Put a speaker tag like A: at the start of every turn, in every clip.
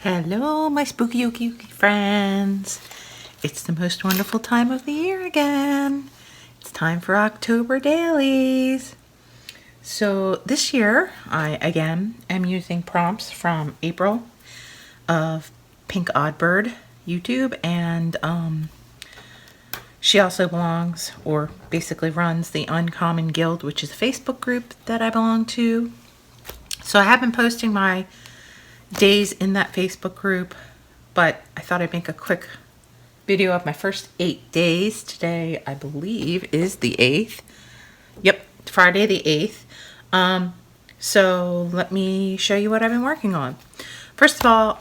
A: Hello, my spooky ooky friends. It's the most wonderful time of the year again. It's time for October dailies. So this year, I again am using prompts from April of Pink Oddbird YouTube, and she also belongs, or basically runs, the Uncommon Guild, which is a Facebook group that I belong to. So I have been posting my days in that Facebook group, but I thought I'd make a quick video of my first 8 days. Today, I believe, is the 8th. Yep, Friday the 8th. So let me show you what I've been working on. First of all,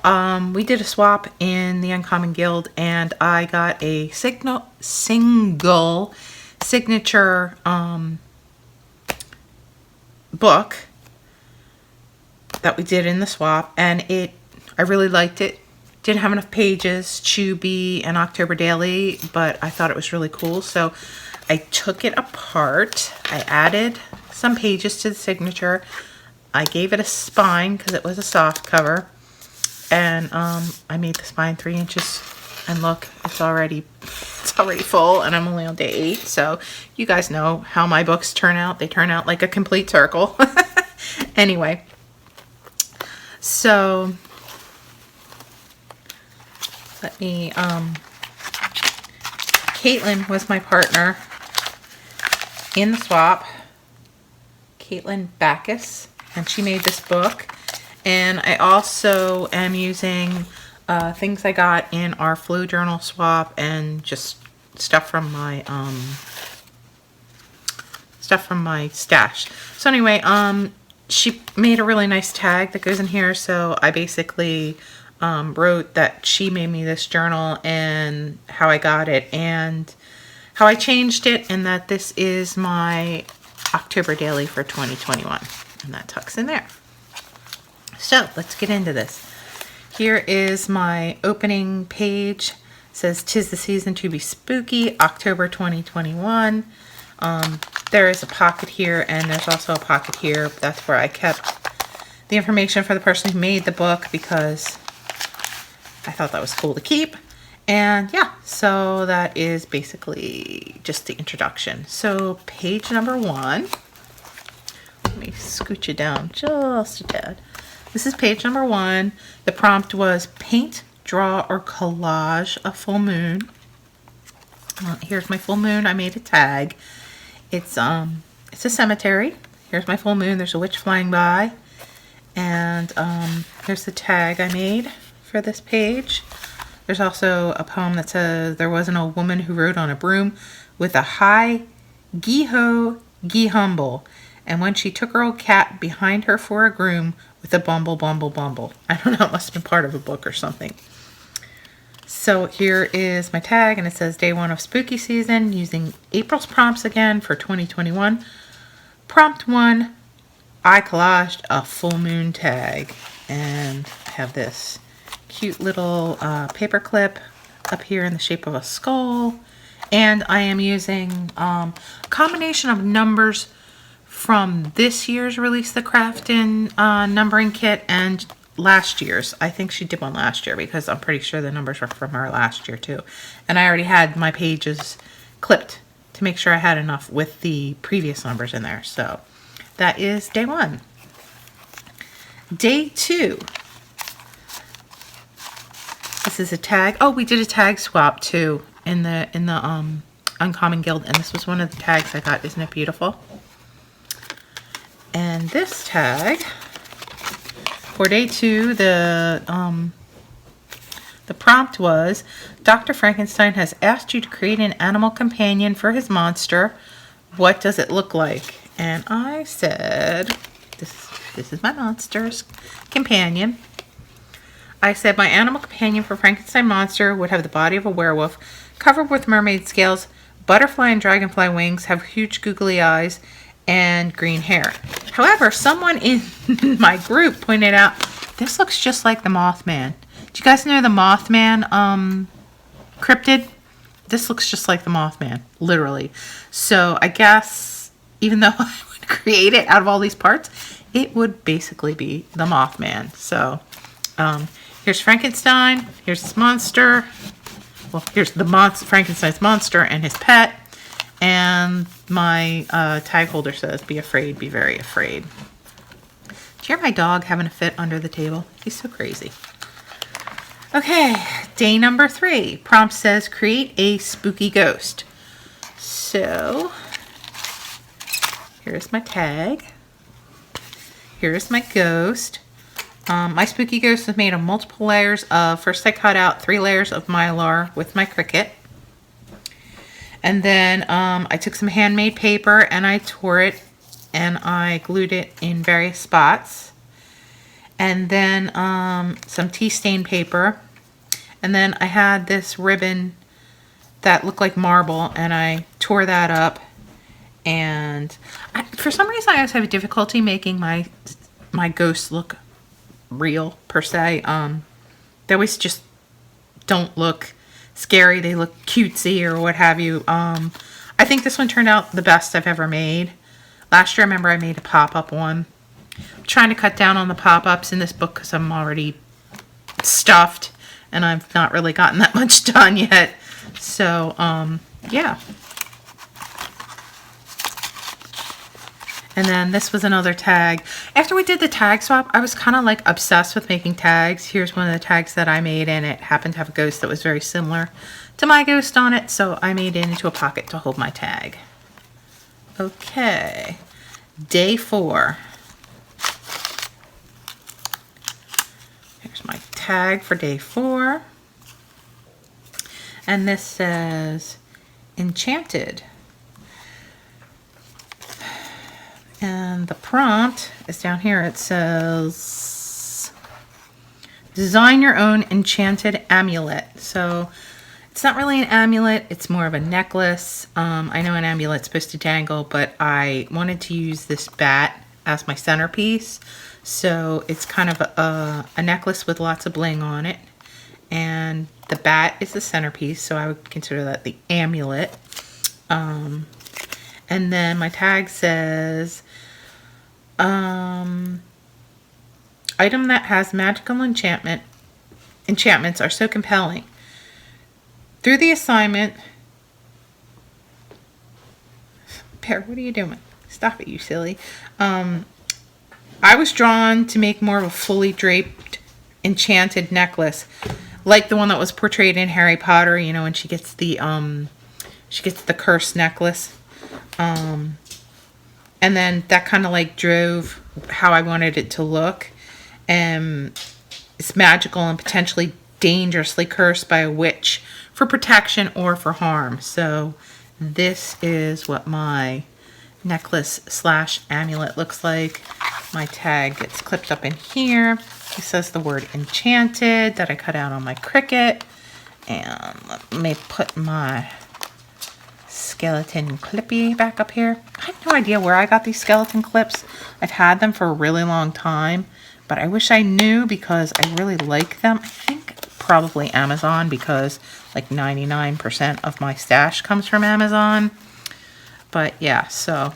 A: we did a swap in the Uncommon Guild, and I got a single signature book that we did in the swap, and I really liked it. Didn't have enough pages to be an October daily, but I thought it was really cool, so I took it apart. I added some pages to the signature. I gave it a spine because it was a soft cover, and I made the spine 3 inches, and look, it's already full, and I'm only on day 8, so you guys know how my books turn out. They turn out like a complete circle. Anyway, so let me, Caitlin was my partner in the swap, Caitlin Backus, and she made this book. And I also am using things I got in our Flow Journal swap, and just stuff from my stash. So anyway, she made a really nice tag that goes in here, so I basically wrote that she made me this journal and how I got it and how I changed it, and that this is my October daily for 2021, and that tucks in there. So let's get into this. Here is my opening page. It says, "'Tis the season to be spooky, October 2021. There is a pocket here, and there's also a pocket here. That's where I kept the information for the person who made the book, because I thought that was cool to keep. And yeah, so that is basically just the introduction. So page number 1. Let me scooch it down just a tad. This is page number 1. The prompt was paint, draw, or collage a full moon. Here's my full moon. I made a tag. It's a cemetery. Here's my full moon. There's a witch flying by. And here's the tag I made for this page. There's also a poem that says, "There was an old woman who rode on a broom with a high gee-ho, gee-humble. And when she took her old cat behind her for a groom with a bumble, bumble, bumble." I don't know, it must have been part of a book or something. So here is my tag, and it says day 1 of spooky season, using April's prompts again for 2021. Prompt 1, I collaged a full moon tag, and I have this cute little paper clip up here in the shape of a skull, and I am using a combination of numbers from this year's Release the Craft in numbering kit and last year's. I think she did one last year, because I'm pretty sure the numbers were from her last year too. And I already had my pages clipped to make sure I had enough with the previous numbers in there. So that is day 1. Day 2. This is a tag. Oh, we did a tag swap too in the Uncommon Guild, and this was one of the tags I got. Isn't it beautiful? And this tag for day 2, the prompt was, Dr. Frankenstein has asked you to create an animal companion for his monster. What does it look like? And I said, this is my monster's companion. I said my animal companion for Frankenstein monster would have the body of a werewolf, covered with mermaid scales, butterfly and dragonfly wings, have huge googly eyes, and green hair. However, someone in my group pointed out, this looks just like the Mothman. Do you guys know the Mothman cryptid? This looks just like the Mothman, literally. So I guess, even though I would create it out of all these parts, it would basically be the Mothman. So here's Frankenstein. Here's this monster. Well, here's the Frankenstein's monster and his pet. And my tag holder says, be afraid, be very afraid. Do you hear my dog having a fit under the table? He's so crazy. Okay, day number 3. Prompt says, create a spooky ghost. So, here's my tag. Here's my ghost. My spooky ghost is made of multiple layers of, first I cut out 3 layers of Mylar with my Cricut. And then I took some handmade paper and I tore it and I glued it in various spots. And then some tea stain paper. And then I had this ribbon that looked like marble and I tore that up. And for some reason I always have a difficulty making my ghosts look real per se. They always just don't look scary. They look cutesy or what have you. I think this one turned out the best I've ever made. Last year I remember I made a pop-up one. I'm trying to cut down on the pop-ups in this book because I'm already stuffed and I've not really gotten that much done yet. So yeah. And then this was another tag. After we did the tag swap, I was kind of like obsessed with making tags. Here's one of the tags that I made, and it happened to have a ghost that was very similar to my ghost on it, so I made it into a pocket to hold my tag. Okay, day 4. Here's my tag for day 4. And this says, Enchanted. And the prompt is down here. It says, design your own enchanted amulet. So it's not really an amulet. It's more of a necklace. I know an amulet's supposed to dangle, but I wanted to use this bat as my centerpiece. So it's kind of a necklace with lots of bling on it. And the bat is the centerpiece, so I would consider that the amulet. And then my tag says, item that has magical enchantments are so compelling. Through the assignment, Pear, what are you doing? Stop it, you silly. I was drawn to make more of a fully draped enchanted necklace, like the one that was portrayed in Harry Potter, you know, when she gets the cursed necklace. And then that kind of like drove how I wanted it to look. It's magical and potentially dangerously cursed by a witch for protection or for harm. So this is what my necklace / amulet looks like. My tag gets clipped up in here. It says the word Enchanted that I cut out on my Cricut. And let me put my skeleton clippy back up here. I have no idea where I got these skeleton clips. I've had them for a really long time, but I wish I knew because I really like them. I think probably Amazon because like 99% of my stash comes from Amazon. But yeah, so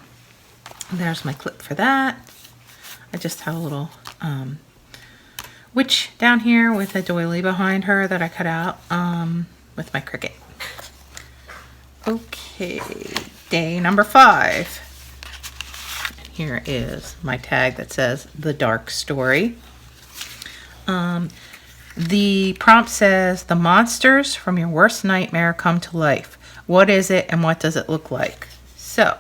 A: there's my clip for that. I just have a little witch down here with a doily behind her that I cut out with my Cricut. Okay, day number 5. And here is my tag that says The Dark Story. The prompt says, the monsters from your worst nightmare come to life. What is it and what does it look like? So,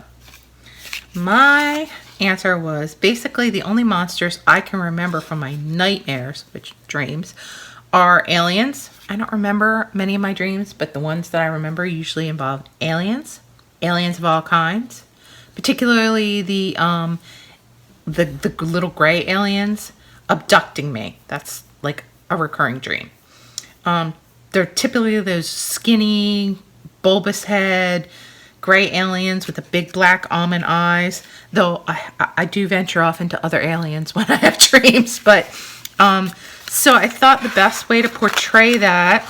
A: my answer was basically the only monsters I can remember from my nightmares, which dreams, are aliens. I don't remember many of my dreams, but the ones that I remember usually involve aliens of all kinds, particularly the little gray aliens abducting me. That's like a recurring dream. They're typically those skinny, bulbous head, gray aliens with the big black almond eyes, though I do venture off into other aliens when I have dreams, but so I thought the best way to portray that,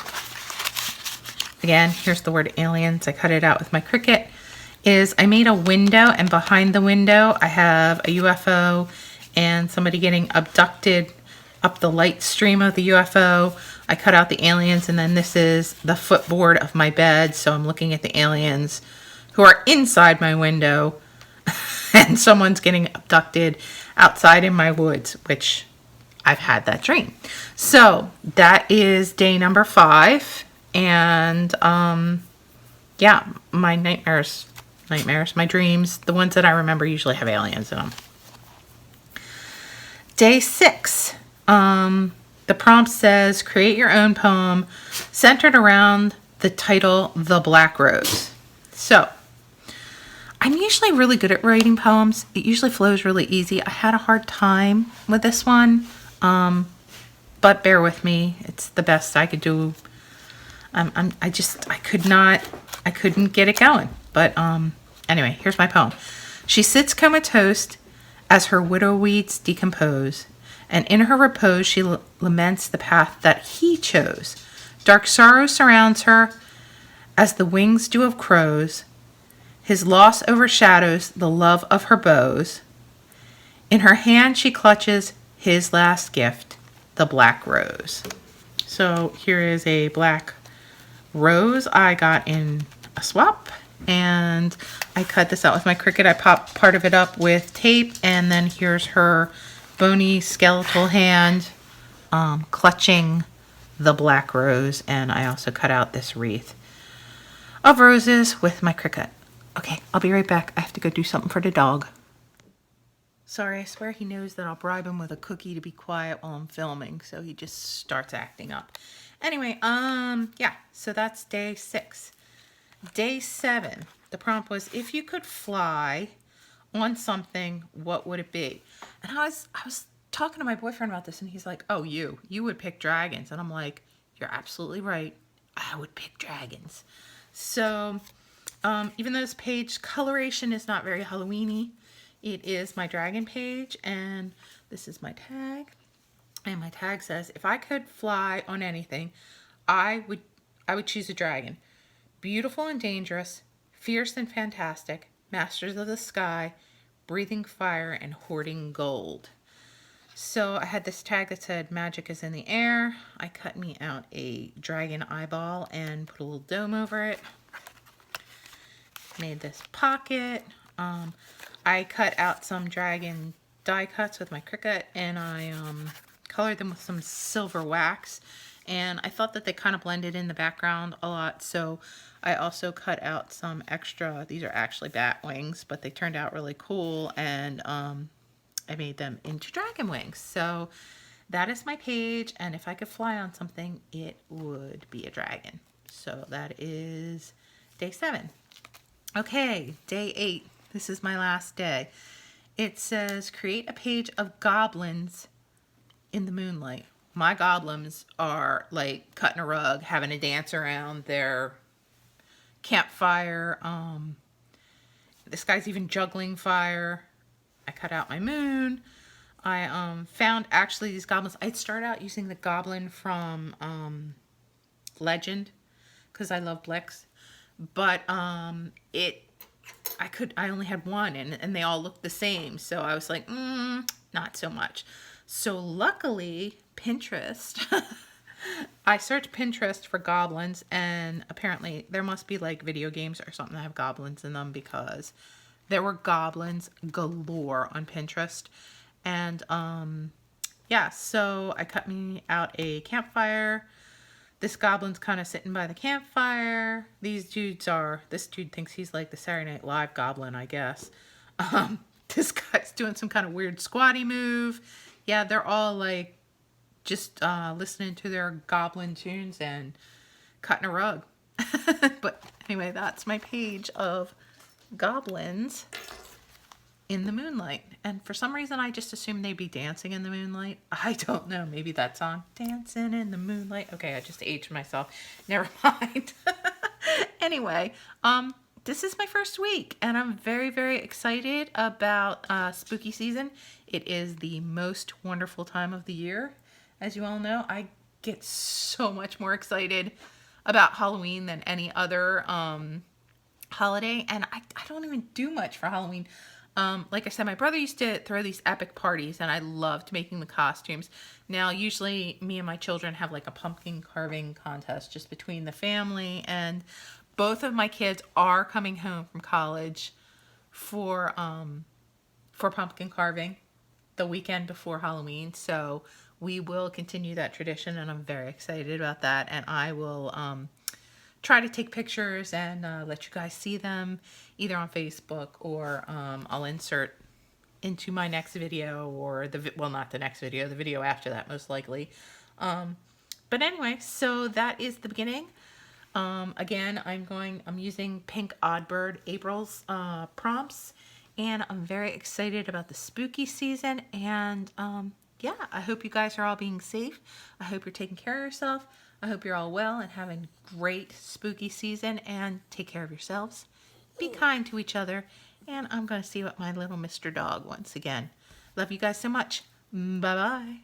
A: again, here's the word aliens, I cut it out with my Cricut, is I made a window, and behind the window I have a UFO and somebody getting abducted up the light stream of the UFO. I cut out the aliens, and then this is the footboard of my bed. So I'm looking at the aliens who are inside my window, and someone's getting abducted outside in my woods, which I've had that dream. So that is day number 5. And yeah, my nightmares, my dreams, the ones that I remember usually have aliens in them. Day 6. The prompt says, create your own poem centered around the title, The Black Rose. So, I'm usually really good at writing poems. It usually flows really easy. I had a hard time with this one, but bear with me. It's the best I could do. I couldn't get it going. But anyway, here's my poem. She sits comatose as her widow weeds decompose, and in her repose she laments the path that he chose. Dark sorrow surrounds her as the wings do of crows. His loss overshadows the love of her beaux. In her hand she clutches his last gift, the black rose. So here is a black rose I got in a swap, and I cut this out with my Cricut. I popped part of it up with tape, and then here's her bony skeletal hand clutching the black rose, and I also cut out this wreath of roses with my Cricut. Okay, I'll be right back. I have to go do something for the dog. Sorry, I swear he knows that I'll bribe him with a cookie to be quiet while I'm filming, so he just starts acting up. Anyway, yeah, so that's day 6. Day 7, the prompt was, if you could fly on something, what would it be? And I was talking to my boyfriend about this, and he's like, oh, you would pick dragons. And I'm like, you're absolutely right. I would pick dragons. So even though this page coloration is not very Halloween-y, it is my dragon page, and this is my tag. And my tag says, if I could fly on anything, I would choose a dragon. Beautiful and dangerous, fierce and fantastic, masters of the sky, breathing fire and hoarding gold. So I had this tag that said magic is in the air. I cut me out a dragon eyeball and put a little dome over it. Made this pocket. I cut out some dragon die cuts with my Cricut, and I colored them with some silver wax, and I thought that they kind of blended in the background a lot, so I also cut out some extra, these are actually bat wings, but they turned out really cool, and I made them into dragon wings. So that is my page, and if I could fly on something, it would be a dragon. So that is day 7. Okay, day 8. This is my last day. It says, create a page of goblins in the moonlight. My goblins are like cutting a rug, having a dance around their campfire. This guy's even juggling fire. I cut out my moon. I found actually these goblins. I'd start out using the goblin from Legend because I love Blix, but I only had one, and they all looked the same, so I was like, not so much. So luckily, Pinterest, I searched Pinterest for goblins, and apparently there must be like video games or something that have goblins in them, because there were goblins galore on Pinterest. And yeah, so I cut me out a campfire. This goblin's kind of sitting by the campfire. This dude thinks he's like the Saturday Night Live goblin, I guess. This guy's doing some kind of weird squatty move. Yeah, they're all like just listening to their goblin tunes and cutting a rug. But anyway, that's my page of goblins in the moonlight. And for some reason, I just assumed they'd be dancing in the moonlight. I don't know. Maybe that song, Dancing in the Moonlight. Okay, I just aged myself. Never mind. Anyway, this is my first week, and I'm very, very excited about spooky season. It is the most wonderful time of the year. As you all know, I get so much more excited about Halloween than any other holiday, and I don't even do much for Halloween. Like I said, my brother used to throw these epic parties, and I loved making the costumes. Now, usually me and my children have like a pumpkin carving contest just between the family, and both of my kids are coming home from college for pumpkin carving the weekend before Halloween. So we will continue that tradition, and I'm very excited about that. And I will try to take pictures and let you guys see them either on Facebook, or I'll insert into my next video, or well, not the next video, the video after that most likely. But anyway, so that is the beginning. Again, I'm using Pink Oddbird April's prompts, and I'm very excited about the spooky season. And yeah, I hope you guys are all being safe. I hope you're taking care of yourself. I hope you're all well and having a great spooky season, and take care of yourselves. Be kind to each other. And I'm going to see what my little Mr. Dog wants again. Love you guys so much. Bye-bye.